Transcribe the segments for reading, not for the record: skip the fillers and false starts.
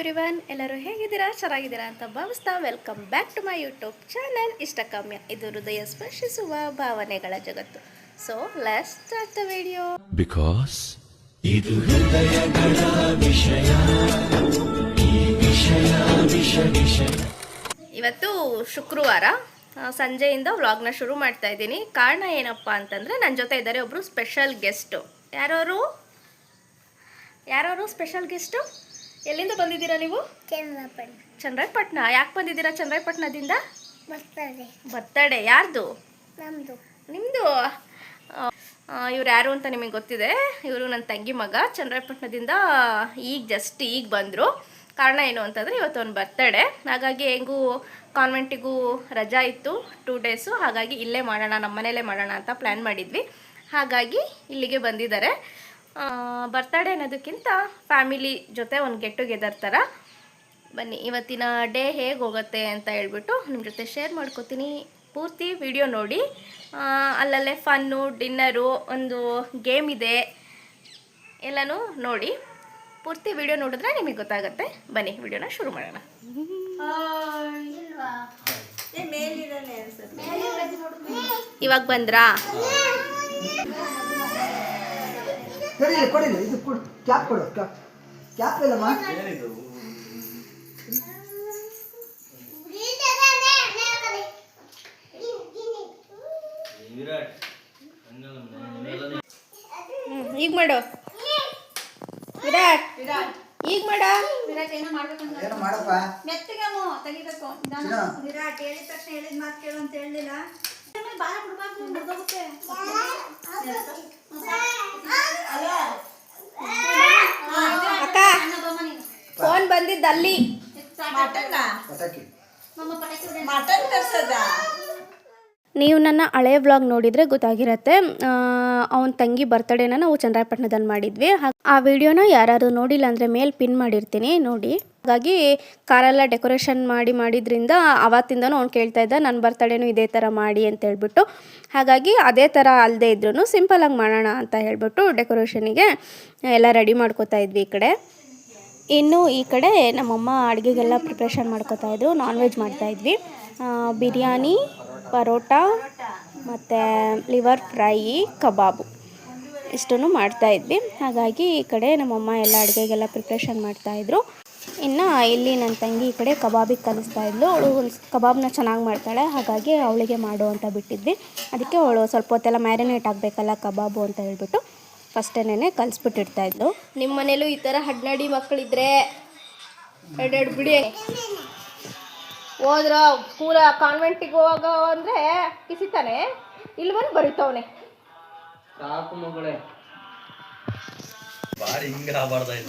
Everyone, ಎಲ್ಲರೂ ಹೇಗಿದ್ದೀರಾ? ಚೆನ್ನಾಗಿದ್ದೀರಾ ಅಂತ ಭಾವಿಸ್ತಾ welcome back to my YouTube channel Ishtakamya. ಇದು ಹೃದಯ ಸ್ಪರ್ಶಿಸುವ ಭಾವನೆಗಳ ಜಗತ್ತು. So let's start the video. Because ಇದು ಹೃದಯಗಳ ವಿಷಯ, ಈ ವಿಷಯ. ಇವತ್ತು ಶುಕ್ರವಾರ ಸಂಜೆಯಿಂದ ವ್ಲಾಗ್ನ ಶುರು ಮಾಡ್ತಾ ಇದ್ದೀನಿ. ಕಾರಣ ಏನಪ್ಪ ಅಂತಂದರೆ, ನನ್ನ ಜೊತೆ ಇದ್ದಾರೆ ಒಬ್ಬರು ಸ್ಪೆಷಲ್ ಗೆಸ್ಟು. ಯಾರವರು ಸ್ಪೆಷಲ್ ಗೆಸ್ಟು? ಎಲ್ಲಿಂದ ಬಂದಿದ್ದೀರಾ ನೀವು? ಚನ್ನರಾಯಪಟ್ಟಣ. ಯಾಕೆ ಬಂದಿದ್ದೀರಾ ಚನ್ನರಾಯಪಟ್ಟಣದಿಂದ? ಬರ್ತಡೇ ಯಾರ್ದು? ನಿಮ್ಮದು. ಇವ್ರು ಯಾರು ಅಂತ ನಿಮಗೆ ಗೊತ್ತಿದೆ. ಇವರು ನನ್ನ ತಂಗಿ ಮಗ. ಚನ್ನರಾಯಪಟ್ಟಣದಿಂದ ಈಗ ಬಂದರು. ಕಾರಣ ಏನು ಅಂತಂದರೆ, ಇವತ್ತು ಒಂದು ಬರ್ತಡೇ. ಹಾಗಾಗಿ ಹೆಂಗೂ ಕಾನ್ವೆಂಟಿಗೂ ರಜಾ ಇತ್ತು 2 ಡೇಸು. ಹಾಗಾಗಿ ಇಲ್ಲೇ ಮಾಡೋಣ, ನಮ್ಮ ಮನೇಲೇ ಮಾಡೋಣ ಅಂತ ಪ್ಲ್ಯಾನ್ ಮಾಡಿದ್ವಿ. ಹಾಗಾಗಿ ಇಲ್ಲಿಗೆ ಬಂದಿದ್ದಾರೆ. ಬರ್ತಡೇ ಅನ್ನೋದಕ್ಕಿಂತ ಫ್ಯಾಮಿಲಿ ಜೊತೆ ಒಂದು ಗೆಟ್ ಟುಗೆದರ್ ಥರ. ಬನ್ನಿ, ಇವತ್ತಿನ ಡೇ ಹೇಗೆ ಹೋಗುತ್ತೆ ಅಂತ ಹೇಳ್ಬಿಟ್ಟು ನಿಮ್ಮ ಜೊತೆ ಶೇರ್ ಮಾಡ್ಕೋತೀನಿ. ಪೂರ್ತಿ ವಿಡಿಯೋ ನೋಡಿ. ಅಲ್ಲಲ್ಲೇ ಫನ್ನು, ಡಿನ್ನರು, ಒಂದು ಗೇಮ್ ಇದೆ, ಎಲ್ಲನೂ ನೋಡಿ. ಪೂರ್ತಿ ವಿಡಿಯೋ ನೋಡಿದ್ರೆ ನಿಮಗೆ ಗೊತ್ತಾಗುತ್ತೆ. ಬನ್ನಿ, ವಿಡಿಯೋನ ಶುರು ಮಾಡೋಣ. ಇವಾಗ ಬಂದ್ರಾ? ಕೊಡಿಲ್ಲ, ಇದು ಕೊಡು, ಕ್ಯಾಪ್ ಕೊಡು, ಕ್ಯಾಪ್ ಇಲ್ಲಮ್ಮ. ಈಗ ಮಾಡು ವಿರಾಟ್, ಈಗ ಮಾಡ. ಏನು ಮಾಡಪ್ಪ? ಮೆತ್ತಗೇಮೋ ತೆಗಿಬೇಕು. ವಿರಾಟ್ ಹೇಳಿದ ತಕ್ಷಣ ಹೇಳಿದ ಮಾತು ಕೇಳು ಅಂತ ಹೇಳಿಲ್ಲ. ಬಾಳ ಬಿಡ್ಬಾರ್ದು, ಮುರಿದೋಗುತ್ತೆ. ಅಕ್ಕ, ಫೋನ್ ಬಂದಿದ್ದು ಅಲ್ಲಿ. ಮಟನ್ ತರ್ಸದ. ನೀವು ನನ್ನ ಹಳೆಯ ವ್ಲಾಗ್ ನೋಡಿದರೆ ಗೊತ್ತಾಗಿರುತ್ತೆ. ಅವನ ತಂಗಿ ಬರ್ತಡೇನ ನಾವು ಚನ್ನರಾಯಪಟ್ಟಣದಲ್ಲಿ ಮಾಡಿದ್ವಿ. ಆ ವಿಡಿಯೋನ ಯಾರು ನೋಡಿಲ್ಲ ಅಂದರೆ ಮೇಲೆ ಪಿನ್ ಮಾಡಿರ್ತೀನಿ, ನೋಡಿ. ಹಾಗಾಗಿ ಕಾರೆಲ್ಲ ಡೆಕೋರೇಷನ್ ಮಾಡಿದ್ರಿಂದ ಆವತ್ತಿಂದನೂ ಅವ್ನು ಕೇಳ್ತಾ ಇದ್ದ, ನನ್ನ ಬರ್ತಡೇನೂ ಇದೇ ಥರ ಮಾಡಿ ಅಂತ ಹೇಳ್ಬಿಟ್ಟು. ಹಾಗಾಗಿ ಅದೇ ಥರ ಅಲ್ಲದೆ ಇದ್ರೂ ಸಿಂಪಲಾಗಿ ಮಾಡೋಣ ಅಂತ ಹೇಳ್ಬಿಟ್ಟು ಡೆಕೋರೇಷನಿಗೆ ಎಲ್ಲ ರೆಡಿ ಮಾಡ್ಕೋತಾ ಇದ್ವಿ ಈ ಕಡೆ. ಇನ್ನು ಈ ಕಡೆ ನಮ್ಮಮ್ಮ ಅಡುಗೆಗೆಲ್ಲ ಪ್ರಿಪ್ರೇಷನ್ ಮಾಡ್ಕೋತಾಯಿದ್ರು. ನಾನ್ ವೆಜ್ ಮಾಡ್ತಾಯಿದ್ವಿ. ಬಿರಿಯಾನಿ, ಪರೋಟ ಮತ್ತು ಲಿವರ್ ಫ್ರೈ, ಕಬಾಬು ಇಷ್ಟನ್ನು ಮಾಡ್ತಾಯಿದ್ವಿ. ಹಾಗಾಗಿ ಈ ಕಡೆ ನಮ್ಮಮ್ಮ ಎಲ್ಲ ಅಡುಗೆಗೆಲ್ಲ ಪ್ರಿಪ್ರೇಷನ್ ಮಾಡ್ತಾಯಿದ್ರು. ಇನ್ನು ಇಲ್ಲಿ ನನ್ನ ತಂಗಿ ಈ ಕಡೆ ಕಬಾಬಿಗೆ ಕಲಿಸ್ತಾಯಿದ್ಲು. ಅವಳು ಕಬಾಬ್ನ ಚೆನ್ನಾಗಿ ಮಾಡ್ತಾಳೆ, ಹಾಗಾಗಿ ಅವಳಿಗೆ ಮಾಡು ಅಂತ ಬಿಟ್ಟಿದ್ವಿ. ಅದಕ್ಕೆ ಅವಳು ಸ್ವಲ್ಪ ಹೊತ್ತೆಲ್ಲ ಮ್ಯಾರಿನೇಟ್ ಆಗಬೇಕಲ್ಲ ಕಬಾಬು ಅಂತ ಹೇಳ್ಬಿಟ್ಟು ಫಸ್ಟೇನೆ ಕಲಿಸ್ಬಿಟ್ಟಿರ್ತಾಯಿದ್ಲು. ನಿಮ್ಮ ಮನೇಲೂ ಈ ಥರ ಹಡ್ನಾಡಿ ಮಕ್ಕಳಿದ್ರೆ ಎರಡೆರಡು ಬಿಡಿ. ಹೋದ್ರ ಪೂರ ಕಾನ್ವೆಂಟಿಗೆ ಹೋಗ ಅಂದರೆ ಕಿಸಿತಾನೆ, ಇಲ್ಲಿ ಬಂದು ಬರೀತವನೆ. ಸಾಕು ಮಗಳೇ, ಬಾರಿ ಹಿಂಗ ಆಗಬಾರ್ದಾಯ್ತು.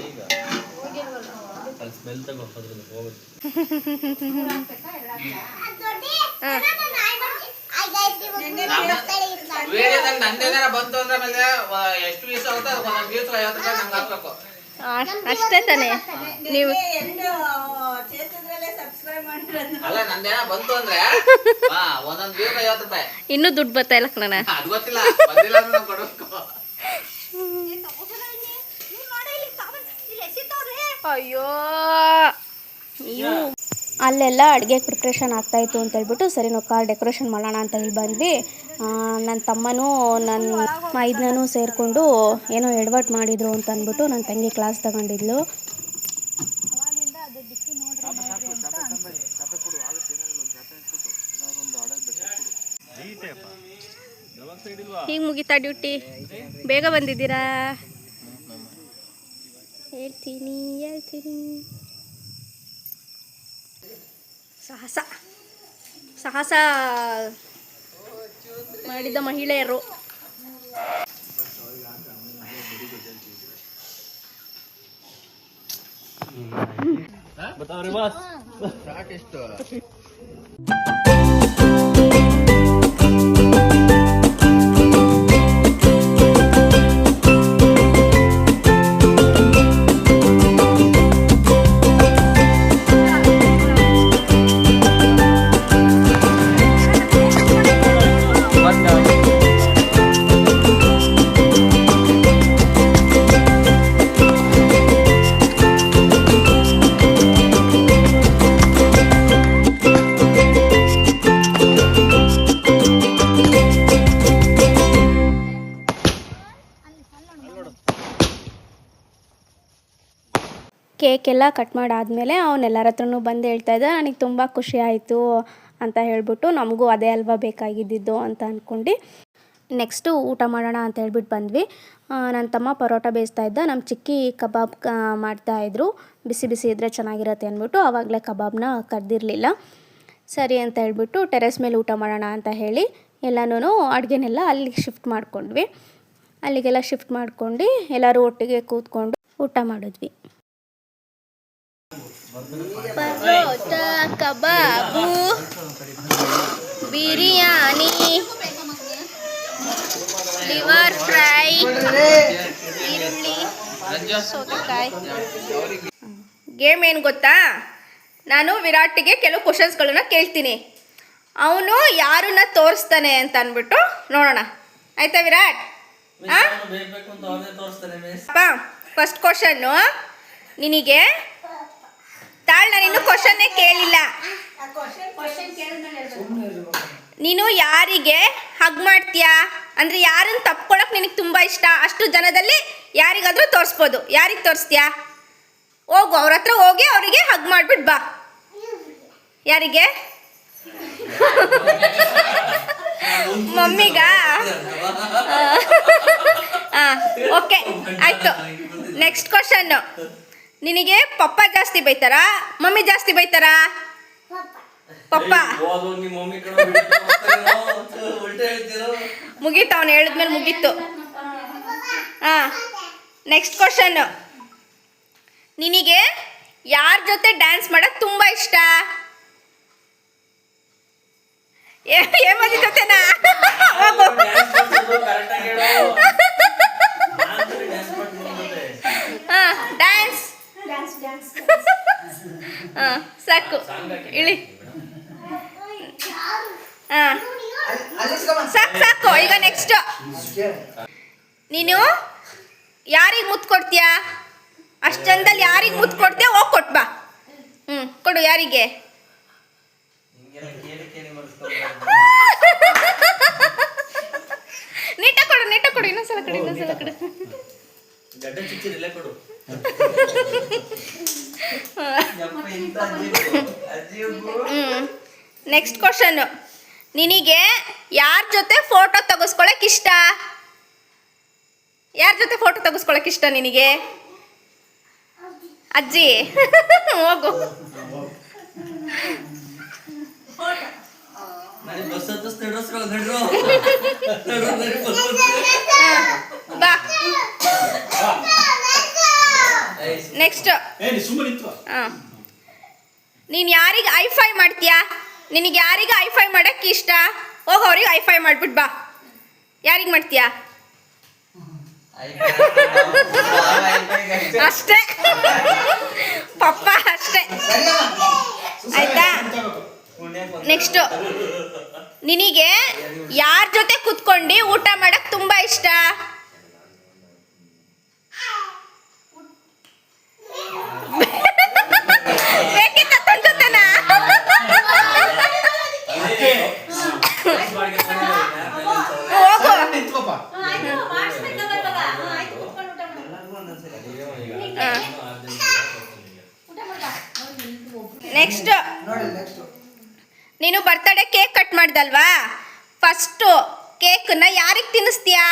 ಈಗ ಅಲ್ಲಿ ಸ್ಮೆಲ್ ತಗೋ, ಅದ್ರದ್ದು ಹೋಗುತ್ತೆ. ಅಷ್ಟೇ ತಾನೆ. ನೀವು ಅಲ್ಲ, ನಂದೇನ ಬಂತು ಅಂದ್ರೆ ಒಂದೊಂದು ವೀಸ್ 50 ರೂಪಾಯಿ. ಇನ್ನೂ ದುಡ್ಡು ಬರ್ತಾ ಇಲ್ಲ ಕಣ. ಅದು ಗೊತ್ತಿಲ್ಲ, ಬಂದಿಲ್ಲ ಅಂದ್ರೆ ನಾವು ಕೊಡಬೇಕು. ಅಯ್ಯೋ, ನೀವು ಅಲ್ಲೆಲ್ಲ ಅಡುಗೆ ಪ್ರಿಪ್ರೇಷನ್ ಆಗ್ತಾಯಿತ್ತು ಅಂತ ಹೇಳ್ಬಿಟ್ಟು ಸರಿ ನಾವು ಕಾರ್ ಡೆಕೋರೇಷನ್ ಮಾಡೋಣ ಅಂತ ಇಲ್ಲಿ ಬಂದ್ವಿ. ನನ್ನ ತಮ್ಮನೂ ನನ್ನ ಮೈದ್ನೂ ಸೇರಿಕೊಂಡು ಏನೋ ಎಡವಟ್ಟು ಮಾಡಿದರು ಅಂತ ಅಂದ್ಬಿಟ್ಟು ನನ್ನ ತಂಗಿ ಕ್ಲಾಸ್ ತಗೊಂಡಿದ್ಲು. ಈಗ ಮುಗಿತಾ ಡ್ಯೂಟಿ? ಬೇಗ ಬಂದಿದ್ದೀರಾ? ಹೇಳ್ತೀನಿ. ಸಾಹಸ ಮಾಡಿದ ಮಹಿಳೆಯರು. ಸಾಕೆಷ್ಟು ಕೇಕ್ ಎಲ್ಲ ಕಟ್ ಮಾಡಾದಮೇಲೆ ಅವನೆಲ್ಲರ ಹತ್ರನೂ ಬಂದು ಹೇಳ್ತಾ ಇದ್ದ ನನಗೆ ತುಂಬ ಖುಷಿ ಆಯಿತು ಅಂತ ಹೇಳ್ಬಿಟ್ಟು ನಮಗೂ ಅದೇ ಅಲ್ವಾ ಬೇಕಾಗಿದ್ದಿದ್ದು ಅಂತ ಅಂದ್ಕೊಂಡು ನೆಕ್ಸ್ಟು ಊಟ ಮಾಡೋಣ ಅಂತ ಹೇಳ್ಬಿಟ್ಟು ಬಂದ್ವಿ. ನನ್ನ ತಮ್ಮ ಪರೋಟ ಬೇಯಿಸ್ತಾ ಇದ್ದ, ನಮ್ಮ ಚಿಕ್ಕಿ ಕಬಾಬ್ ಮಾಡ್ತಾಯಿದ್ರು. ಬಿಸಿ ಬಿಸಿ ಇದ್ದರೆ ಚೆನ್ನಾಗಿರುತ್ತೆ ಅಂದ್ಬಿಟ್ಟು ಆವಾಗಲೇ ಕಬಾಬ್ನ ಕರೆದಿರಲಿಲ್ಲ. ಸರಿ ಅಂತ ಹೇಳ್ಬಿಟ್ಟು ಟೆರೆಸ್ ಮೇಲೆ ಊಟ ಮಾಡೋಣ ಅಂತ ಹೇಳಿ ಎಲ್ಲನೂ ಅಡುಗೆನೆಲ್ಲ ಅಲ್ಲಿಗೆ ಶಿಫ್ಟ್ ಮಾಡ್ಕೊಂಡ್ವಿ. ಅಲ್ಲಿಗೆಲ್ಲ ಶಿಫ್ಟ್ ಮಾಡ್ಕೊಂಡು ಎಲ್ಲರೂ ಒಟ್ಟಿಗೆ ಕೂತ್ಕೊಂಡು ಊಟ ಮಾಡಿದ್ವಿ. ಪರೋಟ, ಕಬಾಬು, ಬಿರಿಯಾನಿ, ಲಿವರ್ ಫ್ರೈ, ಈರುಳ್ಳಿ, ಸೌತೆಕಾಯಿ. ಗೇಮ್ ಏನು ಗೊತ್ತಾ, ನಾನು ವಿರಾಟಿಗೆ ಕೆಲವು ಕ್ವಶನ್ಸ್ಗಳನ್ನ ಕೇಳ್ತೀನಿ, ಅವನು ಯಾರನ್ನ ತೋರಿಸ್ತಾನೆ ಅಂತ ಅಂದ್ಬಿಟ್ಟು ನೋಡೋಣ. ಆಯ್ತಾ ವಿರಾಟ್? ಫಸ್ಟ್ ಕ್ವಶನ್ನು ನಿನಗೆ ನಾನು ಇನ್ನು ಕ್ವಶನ್ನೇ ಕೇಳಿಲ್ಲ. ನೀನು ಯಾರಿಗೆ ಹಗ್ ಮಾಡ್ತೀಯಾ ಅಂದರೆ ಯಾರನ್ನು ತಪ್ಕೊಳಕ್ಕೆ ನಿನಗೆ ತುಂಬ ಇಷ್ಟ, ಅಷ್ಟು ಜನದಲ್ಲಿ ಯಾರಿಗಾದರೂ ತೋರಿಸ್ಬೋದು. ಯಾರಿಗೆ ತೋರಿಸ್ತೀಯಾ? ಹೋಗು, ಅವ್ರ ಹತ್ರ ಹೋಗಿ ಅವರಿಗೆ ಹಗ್ ಮಾಡಿಬಿಟ್ಟು ಬಾ. ಯಾರಿಗೆ? ಮಮ್ಮಿಗ? ಹಾಂ, ಓಕೆ ಆಯಿತು. ನೆಕ್ಸ್ಟ್ ಕ್ವಶನ್ನು, ನಿನಗೆ ಪಪ್ಪ ಜಾಸ್ತಿ ಬೈತಾರಾ ಮಮ್ಮಿ ಜಾಸ್ತಿ ಬೈತಾರಾ? ಪಪ್ಪ. ಮುಗೀತು, ಅವನು ಹೇಳಿದ್ಮೇಲೆ ಮುಗೀತು. ಹಾಂ, ನೆಕ್ಸ್ಟ್ ಕ್ವಶನ್ನು, ನಿನಗೆ ಯಾರ ಜೊತೆ ಡ್ಯಾನ್ಸ್ ಮಾಡೋಕ್ಕೆ ತುಂಬ ಇಷ್ಟ? ಹೇಮಂತ್ ಜೊತೆನಾ? ಹಾಂ, ಡ್ಯಾನ್ಸ್. ಹಾಂ, ಸಾಕು, ಇಳಿ. ಹಾಂ, ಸಾಕು. ಈಗ ನೆಕ್ಸ್ಟ್, ನೀನು ಯಾರಿಗೆ ಮುತ್ತು ಕೊಡ್ತೀಯಾ? ಅಷ್ಟು ಜನದಲ್ಲಿ ಯಾರಿಗೆ ಮುತ್ತು ಕೊಡ್ತೀಯ ಹೋಗಿ ಕೊಟ್ಟು ಬಾ. ಕೊಡು. ಯಾರಿಗೆ? ನೀಟಾಗಿ ಕೊಡು. ಇನ್ನೊಂದ್ಸಲ ಕೊಡು. ನೆಕ್ಸ್ಟ್ ಕ್ವಶನ್ನು, ನಿನಗೆ ಯಾರ ಜೊತೆ ಫೋಟೋ ತೆಗೆಸ್ಕೊಳಕ್ಕೆ ಇಷ್ಟ? ಯಾರ ಜೊತೆ ಫೋಟೋ ತೆಗೆಸ್ಕೊಳಕ್ಕೆ ಇಷ್ಟ ನಿನಗೆ? ಅಜ್ಜಿ. ಹೋಗು. ಬಾ. ನೆಕ್ಸ್ಟ್, ನೀನು ಯಾರಿಗೆ ಐಫೈ ಮಾಡ್ತೀಯಾ? ನಿನಗೆ ಯಾರಿಗೆ ಐಫೈ ಮಾಡಕ್ಕೆ ಇಷ್ಟ? ಹೋಗಿ ಅವ್ರಿಗೆ ಐಫೈ ಮಾಡ್ಬಿಟ್ಟು ಬಾ. ಯಾರಿಗೆ ಮಾಡ್ತೀಯಾ? ಅಷ್ಟೇ, ಪಪ್ಪ ಅಷ್ಟೇ. ಆಯ್ತಾ? ನೆಕ್ಸ್ಟು, ನಿನಗೆ ಯಾರ ಜೊತೆ ಕೂತ್ಕೊಂಡು ಊಟ ಮಾಡಕ್ಕೆ ತುಂಬ ಇಷ್ಟ? ಬೇಕಿತ್ತ ತನ್ನ ಜೊತೆನಾ? ಹೋಗು. ನೆಕ್ಸ್ಟ್, ನೀನು ಬರ್ತಡೇ ಕೇಕ್ ಕಟ್ ಮಾಡ್ದಲ್ವಾ, ಫಸ್ಟು ಕೇಕನ್ನ ಯಾರಿಗೆ ತಿನ್ನಿಸ್ತೀಯಾ?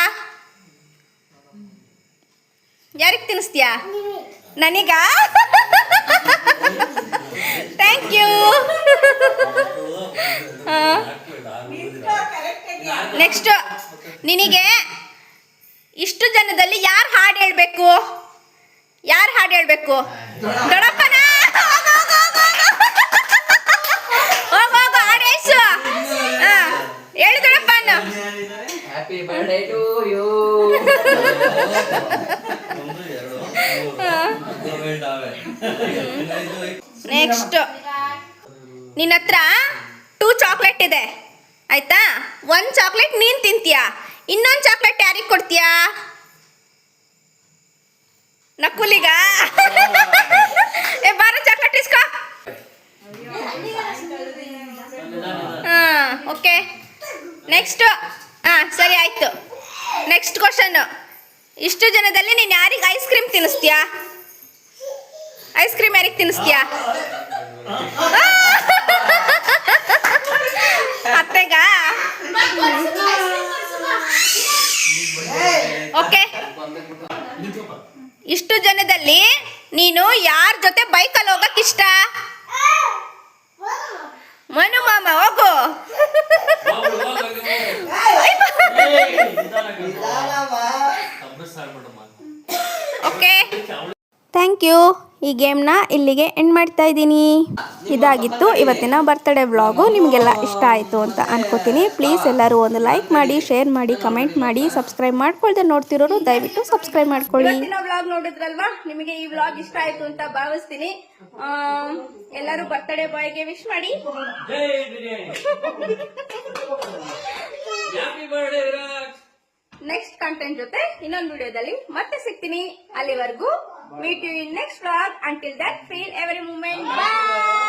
ಯಾರಿಗೆ ತಿನ್ನಿಸ್ತೀಯಾ? ನನಗ? Thank you. ನೆಕ್ಸ್ಟ್, ನಿನಗೆ ಇಷ್ಟು ಜನದಲ್ಲಿ ಯಾರು ಹಾಡು ಹೇಳ್ಬೇಕು? ಯಾರು ಹಾಡು ಹೇಳ್ಬೇಕು? ದೊಡ್ಡಪ್ಪನ? ಹೋಗು, ಹಾಡು ಹೇಳ್ಸು. ಹಾಂ, ಹೇಳು ದೊಡ್ಡಪ್ಪನ. Happy birthday to you. Next, ನಿನ್ನ ಹತ್ರ 2 ಚಾಕ್ಲೇಟ್ ಇದೆ ಆಯ್ತಾ? 1 ಚಾಕ್ಲೇಟ್ ನೀನು ತಿಂತೀಯಾ, ಇನ್ನೊಂದು ಚಾಕ್ಲೇಟ್ ಯಾರಿಗೆ ಕೊಡ್ತೀಯಾ? ನಕುಲಿಗ? ಬಾರ ಚಾಕ್ಲೇಟ್ ಇಸ್ಕೋ. ಹಾಂ, ಓಕೆ. ನೆಕ್ಸ್ಟ್, ಹಾಂ ಸರಿ ಆಯಿತು. ನೆಕ್ಸ್ಟ್ ಕ್ವಶನ್ನು, ಇಷ್ಟು ಜನದಲ್ಲಿ ನೀನು ಯಾರಿಗೆ ಐಸ್ ಕ್ರೀಮ್ ತಿನ್ನಿಸ್ತೀಯಾ? ಐಸ್ ಕ್ರೀಮ್ ಯಾರಿಗೆ ತಿನ್ನಿಸ್ತೀಯಾ ಅತ್ತೆಗ ಓಕೆ ಇಷ್ಟು ಜನದಲ್ಲಿ ನೀನು ಯಾರ ಜೊತೆ ಬೈಕಲ್ಲಿ ಹೋಗಕ್ ಇಷ್ಟ ಮನು ಮಾಮ ಹೋಗು ಓಕೆ ಥ್ಯಾಂಕ್ ಯು ಈ ಗೇಮ್ನ ಇಲ್ಲಿಗೆ ಎಂಡ್ ಮಾಡ್ತಾ ಇದ್ದೀನಿ ಇದಾಗಿತ್ತು ಇವತ್ತಿನ ಬರ್ತ್ಡೇ ವ್ಲಾಗು ನಿಮಗೆಲ್ಲ ಇಷ್ಟ ಆಯಿತು ಅಂತ ಅನ್ಕೋತೀನಿ ಪ್ಲೀಸ್ ಎಲ್ಲರೂ ಒಂದು ಲೈಕ್ ಮಾಡಿ ಶೇರ್ ಮಾಡಿ ಕಮೆಂಟ್ ಮಾಡಿ ಸಬ್ಸ್ಕ್ರೈಬ್ ಮಾಡ್ಕೊಳ್ದೆ ನೋಡ್ತಿರೋರು ದಯವಿಟ್ಟು ಸಬ್ಸ್ಕ್ರೈಬ್ ಮಾಡ್ಕೊಳ್ಳಿ ಇವತ್ತಿನ ವ್ಲಾಗ್ ನೋಡಿದ್ರಲ್ವಾ ನಿಮಗೆ ಈ ವ್ಲಾಗ್ ಇಷ್ಟ ಆಯಿತು ಅಂತ ಭಾವಿಸ್ತೀನಿ ಎಲ್ಲರೂ ಬರ್ತ್ಡೇ ಬಾಯ್ಗೆ ವಿಶ್ ಮಾಡಿ ನೆಕ್ಸ್ಟ್ ಕಂಟೆಂಟ್ ಜೊತೆ ಇನ್ನೊಂದು ವಿಡಿಯೋದಲ್ಲಿ ಮತ್ತೆ ಸಿಗ್ತೀನಿ ಅಲ್ಲಿವರೆಗೂ meet you in next vlog until that feel every moment bye